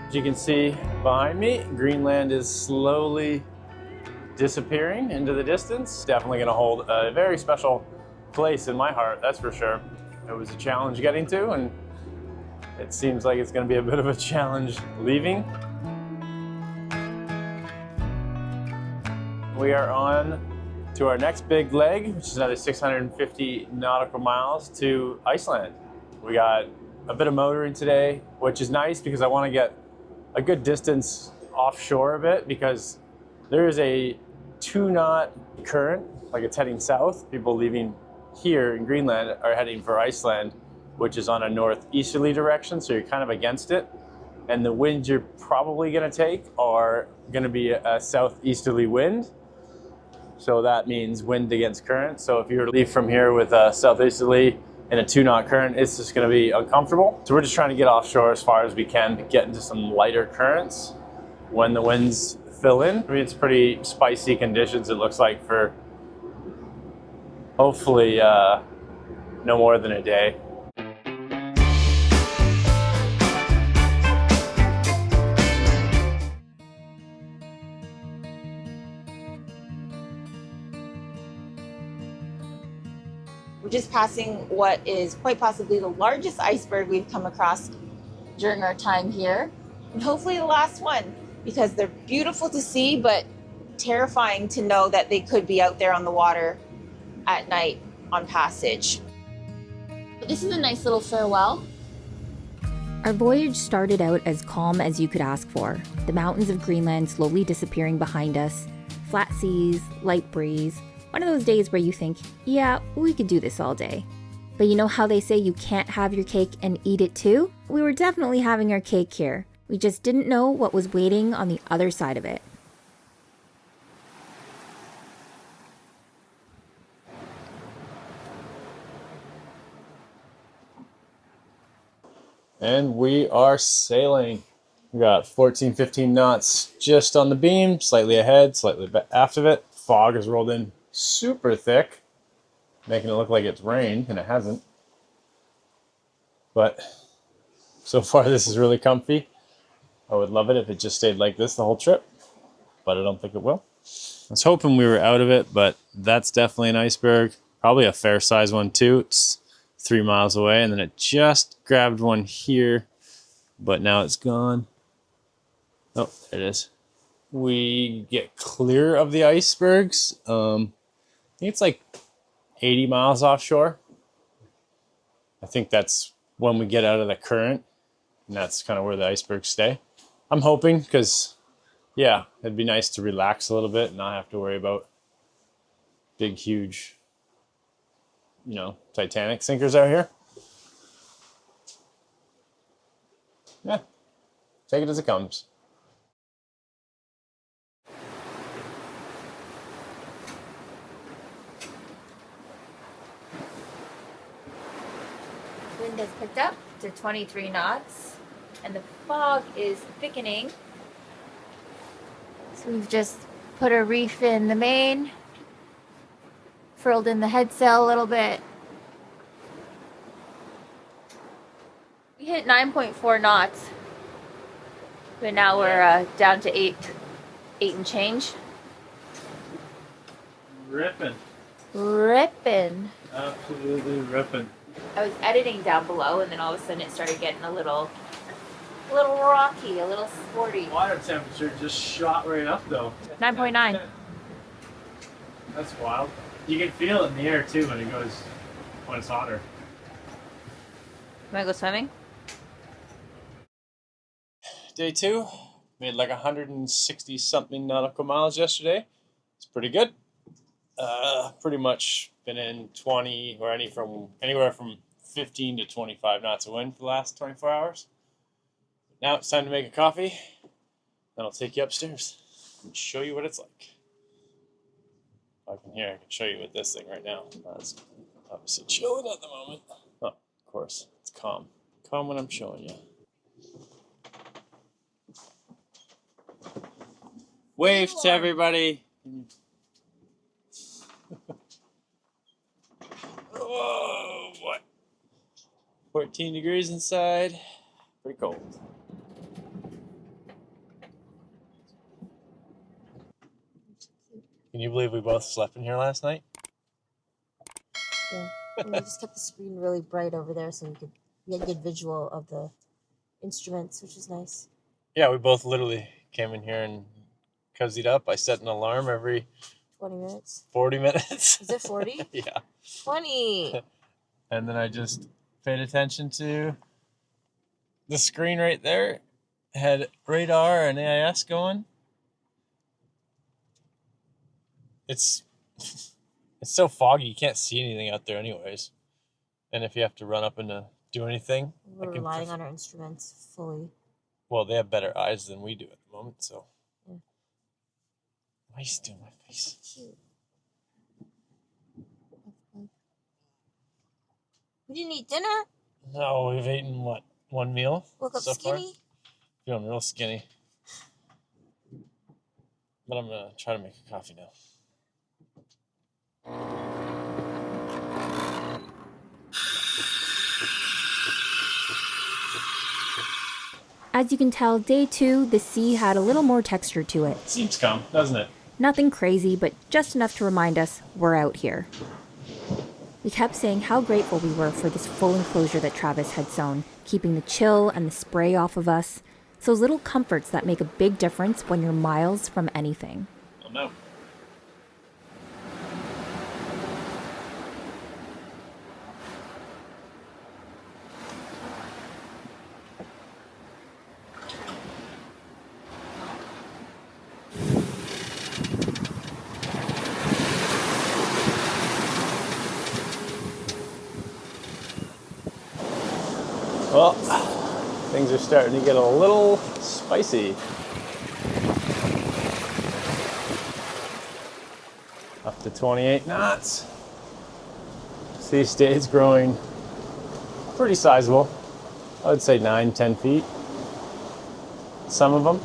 As you can see behind me, Greenland is slowly disappearing into the distance. Definitely gonna hold a very special place in my heart, that's for sure. It was a challenge getting to, and it seems like it's gonna be a bit of a challenge leaving. We are on to our next big leg, which is another 650 nautical miles to Iceland. We got a bit of motoring today, which is nice because I want to get a good distance offshore of it, because there is a 2-knot current, like it's heading south. People leaving here in Greenland are heading for Iceland, which is on a northeasterly direction, so you're kind of against it. And the winds you're probably going to take are going to be a southeasterly wind. So that means wind against current. So if you were to leave from here with a southeasterly and a 2-knot current, it's just going to be uncomfortable. So we're just trying to get offshore as far as we can to get into some lighter currents when the winds fill in. I mean, it's pretty spicy conditions, it looks like, for hopefully no more than a day. We're just passing what is quite possibly the largest iceberg we've come across during our time here, and hopefully the last one, because they're beautiful to see, but terrifying to know that they could be out there on the water at night on passage. But this is a nice little farewell. Our voyage started out as calm as you could ask for. The mountains of Greenland slowly disappearing behind us, flat seas, light breeze. One of those days where you think, yeah, we could do this all day. But you know how they say you can't have your cake and eat it too? We were definitely having our cake here. We just didn't know what was waiting on the other side of it. And we are sailing. We got 14, 15 knots just on the beam, slightly ahead, slightly aft of it. Fog has rolled in super thick, making it look like it's rained, and it hasn't. But so far this is really comfy. I would love it if it just stayed like this the whole trip, but I don't think it will. I was hoping we were out of it, but that's definitely an iceberg. Probably a fair size one too. It's 3 miles away, and then it just grabbed one here, but now it's gone. Oh, there it is. We get clear of the icebergs. I think it's like 80 miles offshore. I think that's when we get out of the current, and that's kind of where the icebergs stay. I'm hoping, because, yeah, it'd be nice to relax a little bit and not have to worry about big, huge, you know, Titanic sinkers out here. Yeah, take it as it comes. Wind has picked up to 23 knots, and the fog is thickening. So we've just put a reef in the main, furled in the headsail a little bit. We hit 9.4 knots, but now we're down to 8 and change. Ripping. Ripping. Absolutely ripping. I was editing down below, and then all of a sudden it started getting a little rocky, a little sporty. Water temperature just shot right up though. 9.9. That's wild. You can feel it in the air too when it's hotter. You wanna go swimming? Day 2, made like 160 something nautical miles yesterday. It's pretty good. Pretty much been in 20 or anywhere from 15 to 25 knots of wind for the last 24 hours. Now it's time to make a coffee, then I'll take you upstairs and show you what it's like. If I can hear, I can show you with this thing right now. It's obviously chilling at the moment. Oh, of course, it's calm. Calm when I'm showing you. Wave to everybody. Whoa, what? 14 degrees inside. Pretty cold. Can you believe we both slept in here last night? Yeah. And we just kept the screen really bright over there so we had good visual of the instruments, which is nice. Yeah, we both literally came in here and cozied up. I set an alarm every 20 minutes. 40 minutes. Is it 40? Yeah. 20. And then I just paid attention to the screen right there. Had radar and AIS going. It's so foggy you can't see anything out there anyways. And if you have to run up and do anything, We're relying on our instruments fully. Well, they have better eyes than we do at the moment, so. Yeah. Why are you stealing my face? Cute. We didn't eat dinner? No, we've eaten what? One meal? Woke up so skinny? Far? Feeling real skinny. But I'm gonna try to make a coffee now. As you can tell, day 2, the sea had a little more texture to it. Seems calm, doesn't it? Nothing crazy, but just enough to remind us we're out here. We kept saying how grateful we were for this full enclosure that Travis had sewn, keeping the chill and the spray off of us. Those little comforts that make a big difference when you're miles from anything. Oh no. Well, things are starting to get a little spicy. Up to 28 knots. Sea stays growing pretty sizable. I would say 9-10 feet. Some of them.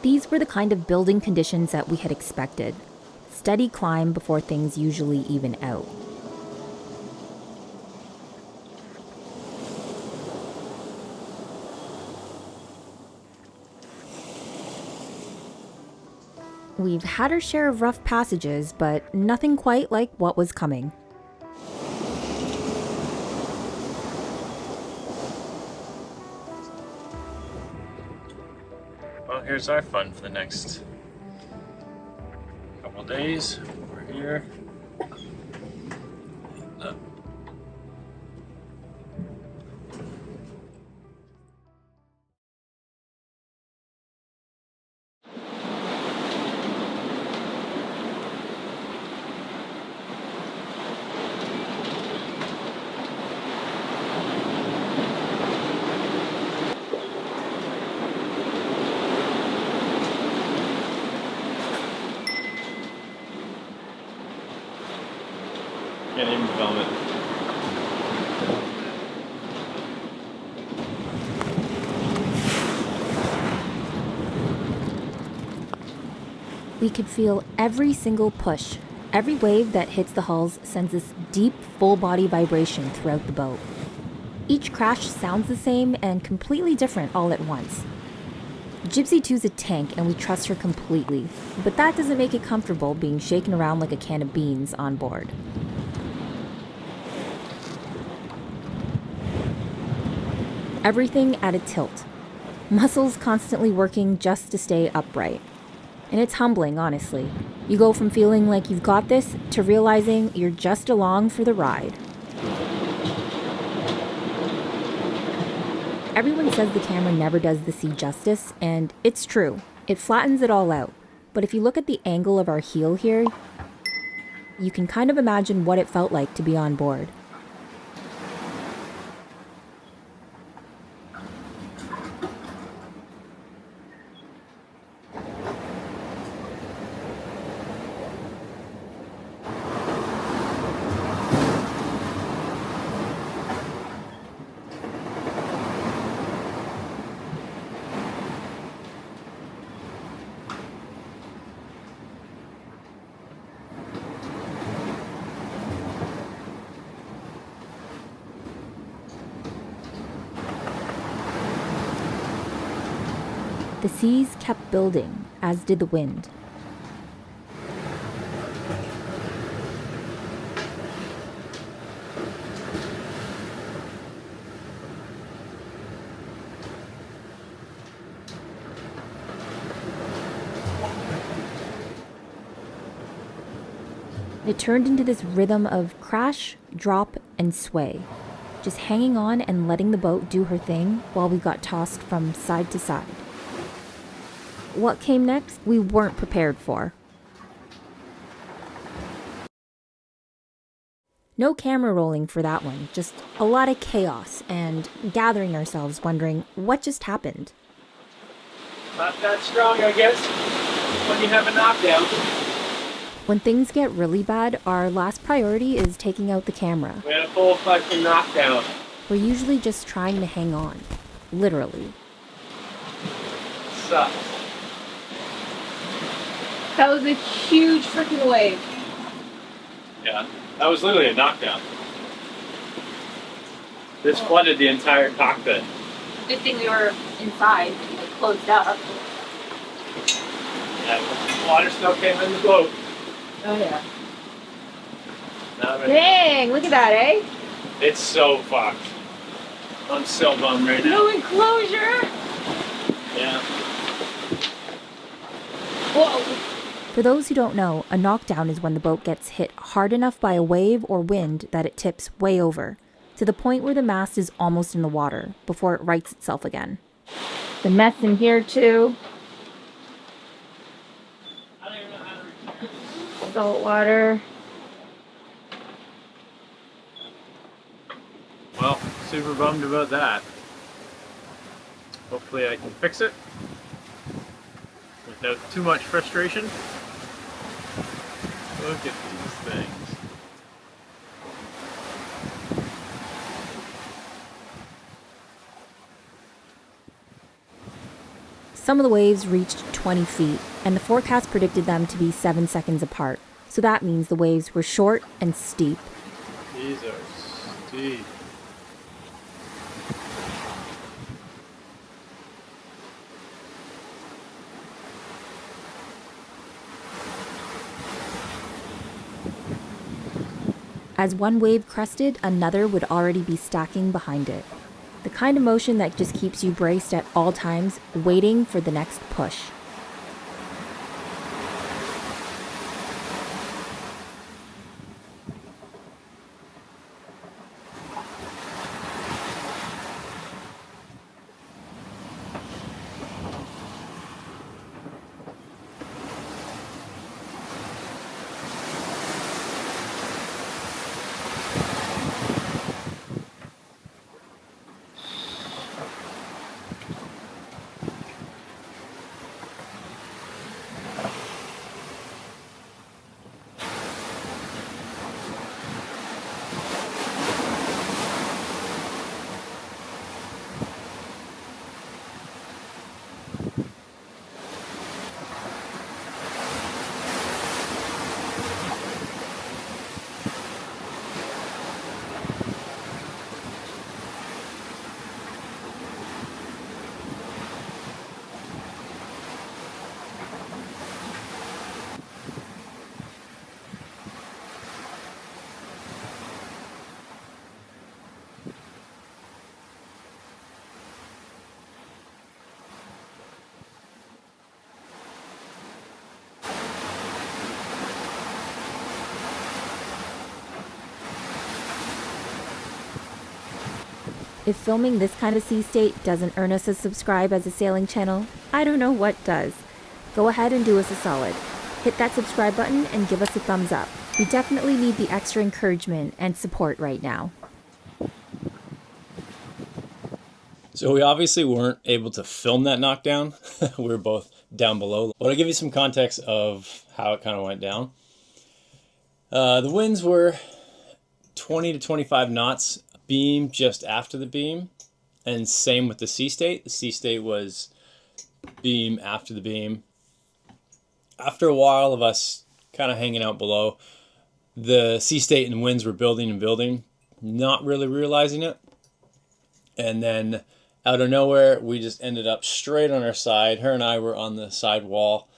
These were the kind of building conditions that we had expected. Steady climb before things usually even out. We've had our share of rough passages, but nothing quite like what was coming. Well, here's our fun for the next couple days. We're here. Can't even film it. We could feel every single push. Every wave that hits the hulls sends this deep, full-body vibration throughout the boat. Each crash sounds the same and completely different all at once. Jibsea 2's a tank and we trust her completely, but that doesn't make it comfortable being shaken around like a can of beans on board. Everything at a tilt. Muscles constantly working just to stay upright. And it's humbling, honestly. You go from feeling like you've got this to realizing you're just along for the ride. Everyone says the camera never does the sea justice, and it's true. It flattens it all out. But if you look at the angle of our heel here, you can kind of imagine what it felt like to be on board. The seas kept building, as did the wind. It turned into this rhythm of crash, drop, and sway, just hanging on and letting the boat do her thing while we got tossed from side to side. What came next, we weren't prepared for. No camera rolling for that one, just a lot of chaos and gathering ourselves wondering what just happened. Not that strong, I guess, when you have a knockdown. When things get really bad, our last priority is taking out the camera. We had a full fucking knockdown. We're usually just trying to hang on, literally. Sucks. That was a huge freaking wave. Yeah, that was literally a knockdown. This flooded the entire cockpit. Good thing we were inside, like closed up. Yeah, water still came in the boat. Oh yeah. Now Dang, look at that, eh? it's so fucked. I'm so bummed right now. No enclosure. Yeah. Whoa. For those who don't know, a knockdown is when the boat gets hit hard enough by a wave or wind that it tips way over, to the point where the mast is almost in the water, before it rights itself again. The mess in here too. Salt water. Well, super bummed about that. Hopefully I can fix it without too much frustration. Look at these things. Some of the waves reached 20 feet, and the forecast predicted them to be 7 seconds apart. So that means the waves were short and steep. These are steep. As one wave crested, another would already be stacking behind it. The kind of motion that just keeps you braced at all times, waiting for the next push. If filming this kind of sea state doesn't earn us a subscribe as a sailing channel, I don't know what does. Go ahead and do us a solid. Hit that subscribe button and give us a thumbs up. We definitely need the extra encouragement and support right now. So we obviously weren't able to film that knockdown. We were both down below. But I'll give you some context of how it kind of went down. The winds were 20 to 25 knots, beam just after the beam, and same with the sea state. The sea state was beam after the beam. After a while of us kind of hanging out below, the sea state and winds were building and building, not really realizing it. And then out of nowhere, we just ended up straight on our side. Her and I were on the side wall.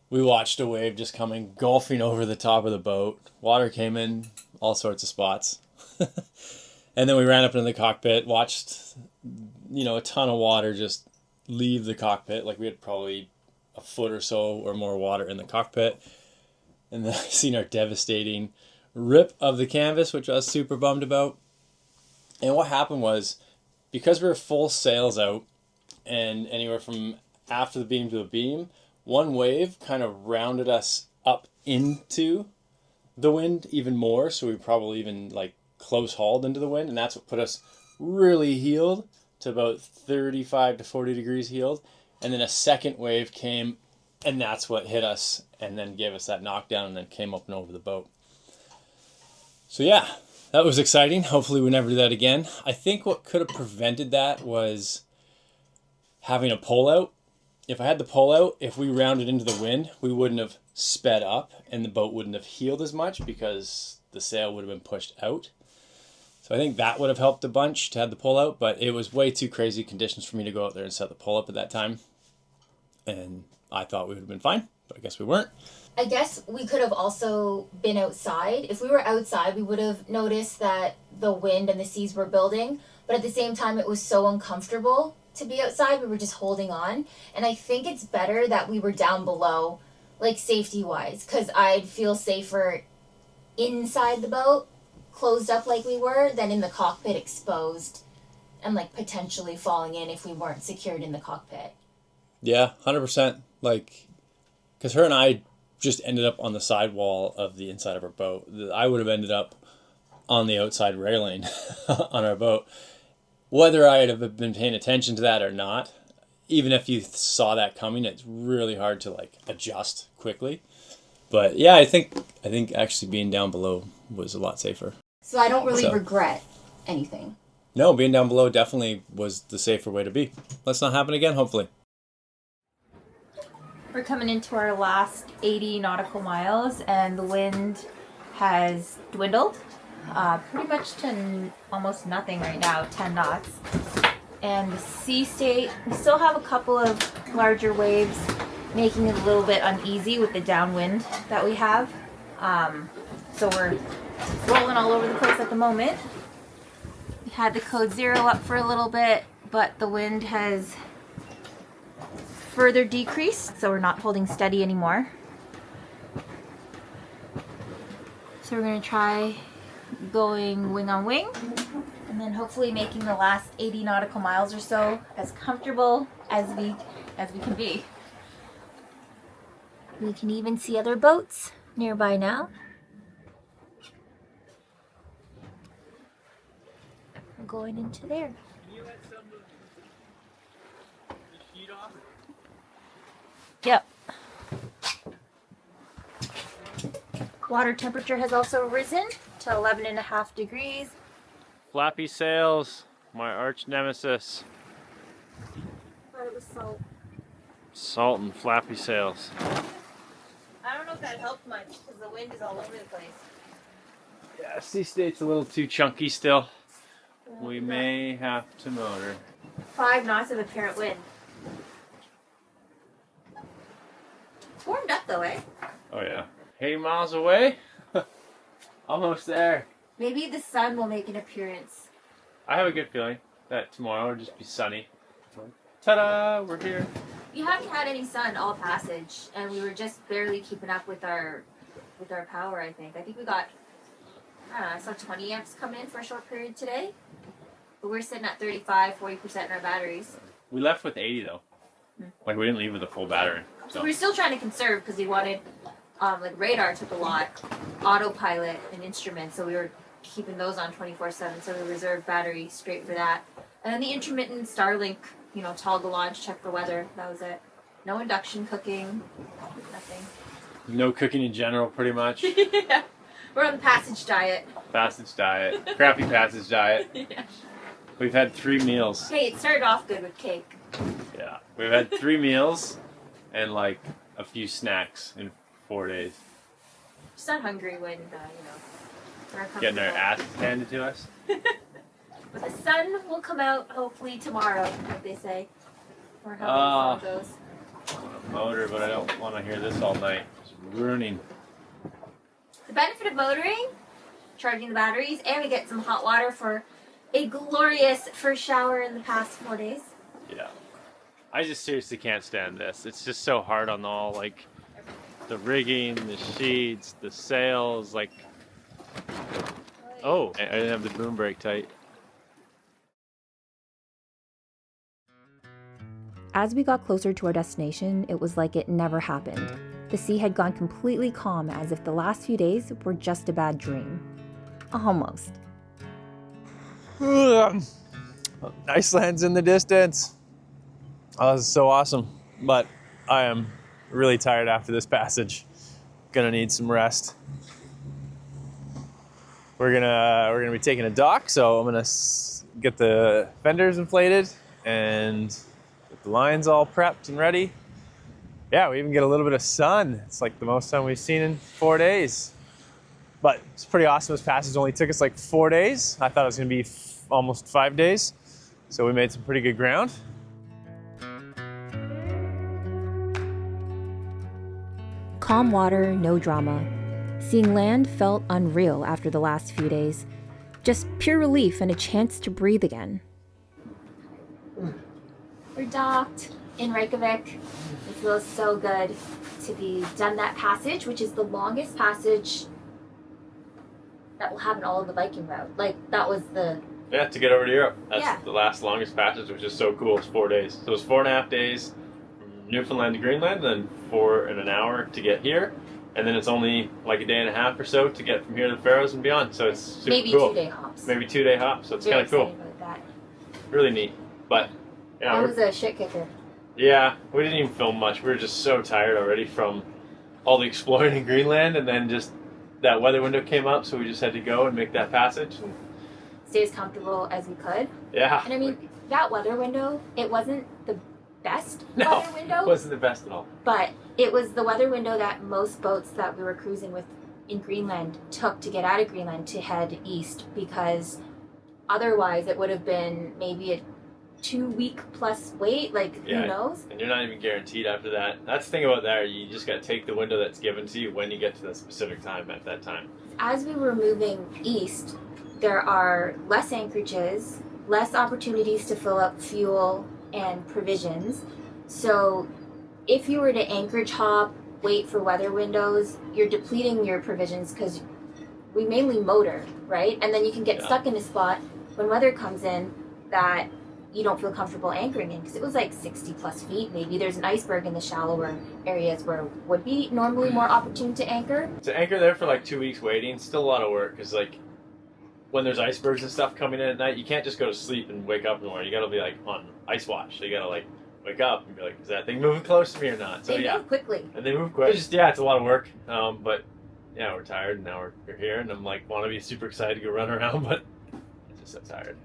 We watched a wave just coming, golfing over the top of the boat. Water came in all sorts of spots. And then we ran up into the cockpit, watched, a ton of water just leave the cockpit. Like we had probably a foot or so or more water in the cockpit. And then I seen our devastating rip of the canvas, which I was super bummed about. And what happened was, because we were full sails out and anywhere from after the beam to the beam, one wave kind of rounded us up into the wind even more. So we probably even close hauled into the wind, and that's what put us really heeled to about 35 to 40 degrees heeled. And then a second wave came, and that's what hit us and then gave us that knockdown and then came up and over the boat. So yeah, that was exciting. Hopefully we never do that again. I think what could have prevented that was having a pullout. If I had the pullout, if we rounded into the wind, we wouldn't have sped up and the boat wouldn't have heeled as much because the sail would have been pushed out. So I think that would have helped a bunch to have the pullout, but it was way too crazy conditions for me to go out there and set the pull up at that time. And I thought we would have been fine, but I guess we weren't. I guess we could have also been outside. If we were outside, we would have noticed that the wind and the seas were building, but at the same time, it was so uncomfortable to be outside. We were just holding on. And I think it's better that we were down below, safety-wise, because I'd feel safer inside the boat, closed up like we were, than in the cockpit exposed and potentially falling in if we weren't secured in the cockpit. Yeah, 100%. Because her and I just ended up on the sidewall of the inside of our boat. I would have ended up on the outside railing on our boat. Whether I'd have been paying attention to that or not, even if you saw that coming, it's really hard to adjust quickly. But yeah, I think actually being down below was a lot safer. So I don't really regret anything. No, being down below definitely was the safer way to be. Let's not happen again, hopefully. We're coming into our last 80 nautical miles and the wind has dwindled pretty much to almost nothing right now, 10 knots. And the sea state, we still have a couple of larger waves making it a little bit uneasy with the downwind that we have. So we're rolling all over the place at the moment. We had the code 0 up for a little bit, but the wind has further decreased, so we're not holding steady anymore. So we're going to try going wing on wing, and then hopefully making the last 80 nautical miles or so as comfortable as we can be. We can even see other boats nearby now. We're going into there. Yep. Water temperature has also risen to 11.5 degrees. Flappy sails, my arch nemesis. Thought it was salt. Salt and flappy sails. I don't know if that helped much because the wind is all over the place. Yeah, sea state's a little too chunky still. We may have to motor. 5 knots of apparent wind. It's warmed up though, eh? Oh yeah. 80 miles away? Almost there. Maybe the sun will make an appearance. I have a good feeling that tomorrow will just be sunny. Ta-da! We're here. We haven't had any sun all passage, and we were just barely keeping up with our power, I think. I think we got, I saw 20 amps come in for a short period today. But we're sitting at 35-40% in our batteries. We left with 80 though. We didn't leave with a full battery. So we're still trying to conserve because we wanted, radar took a lot, autopilot and instruments, so we were keeping those on 24/7, so we reserved battery straight for that. And then the intermittent Starlink, toggle launch, check the weather, that was it. No induction cooking, nothing. No cooking in general, pretty much. Yeah. We're on the passage diet. Passage diet. Crappy passage diet. Yeah. We've had 3 meals. Hey, it started off good with cake. Yeah. We've had 3 meals and a few snacks in 4 days. Just not hungry when, we're Getting our uncomfortable. ass handed to us. But the sun will come out hopefully tomorrow, what they say. Or how the sun goes. I want a motor, but I don't want to hear this all night. It's ruining. The benefit of motoring, charging the batteries, and we get some hot water for a glorious first shower in the past 4 days. Yeah. I just seriously can't stand this. It's just so hard on all, like, the rigging, the sheets, the sails, like... Oh, I didn't have the boom brake tight. As we got closer to our destination, it was like it never happened. The sea had gone completely calm, as if the last few days were just a bad dream. Almost. Iceland's in the distance. Oh, this is so awesome. But I am really tired after this passage. Gonna need some rest. We're gonna be taking a dock, so I'm gonna get the fenders inflated and get the lines all prepped and ready. Yeah, we even get a little bit of sun. It's like the most sun we've seen in 4 days. But it's pretty awesome. This passage only took us like 4 days. I thought it was gonna be almost 5 days. So we made some pretty good ground. Calm water, no drama. Seeing land felt unreal after the last few days. Just pure relief and a chance to breathe again. We're docked in Reykjavik. It feels so good to be done that passage, which is the longest passage that will happen all of the Viking route. Like, that was the... Yeah, to get over to Europe. That's Yeah. the last longest passage, which is so cool. It's 4 days. So it was 4.5 days from Newfoundland to Greenland, then 4 and an hour to get here. And then it's only like a day and a half or so to get from here to the Faroes and beyond. So it's super maybe cool. 2-day hops. Maybe 2-day hop. So it's Very kind of cool. excited about that. Really neat. But yeah, That was a shit kicker. yeah, we didn't even film much. We were just so tired already from all the exploring in Greenland, and then just that weather window came up, so we just had to go and make that passage. And Stay as comfortable as we could. yeah, And I mean, that weather window, it wasn't the best no, weather window. it wasn't the best at all. But it was the weather window that most boats that we were cruising with in Greenland took to get out of Greenland to head east, because otherwise it would have been maybe a 2-week plus wait, like Yeah. who knows? And you're not even guaranteed after that. That's the thing about that. You just got to take the window that's given to you when you get to the specific time at that time. As we were moving east, there are less anchorages, less opportunities to fill up fuel and provisions. So if you were to anchorage hop, wait for weather windows, you're depleting your provisions, because we mainly motor, right? And then you can get Yeah. stuck in a spot when weather comes in that you don't feel comfortable anchoring in, because it was like 60 plus feet. Maybe there's an iceberg in the shallower areas where it would be normally more opportune to anchor. To anchor there for like 2 weeks waiting, still a lot of work, because like when there's icebergs and stuff coming in at night, you can't just go to sleep and wake up in the morning. You got to be like on ice watch. So you got to like wake up and be like, is that thing moving close to me or not? So They yeah, move quickly. and they move quick. It's just, yeah, it's a lot of work. But yeah, we're tired, and now we're here, and I'm like, want to be super excited to go run around, but I'm just so tired.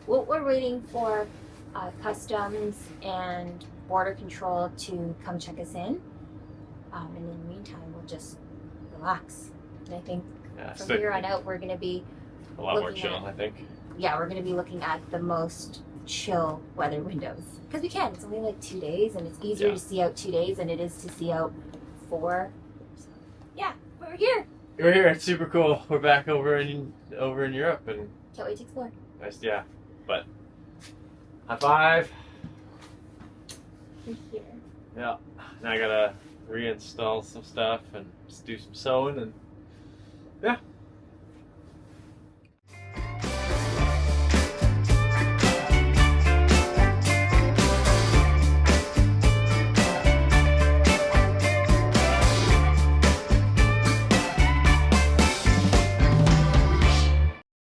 Well, we're waiting for customs and border control to come check us in. And in the meantime, we'll just relax. And I think Yeah, from so here on out, we're going to be, a lot more looking chill, at- I think. we're going to be looking at the most chill weather windows. Because we can. It's only like 2 days, and it's easier Yeah. to see out 2 days than it is to see out 4. So, yeah, we're here. We're here. It's super cool. We're back over in Europe, and Can't wait to explore. nice, yeah. But high five. We're here. Yeah. Now I gotta reinstall some stuff and just do some sewing, and yeah,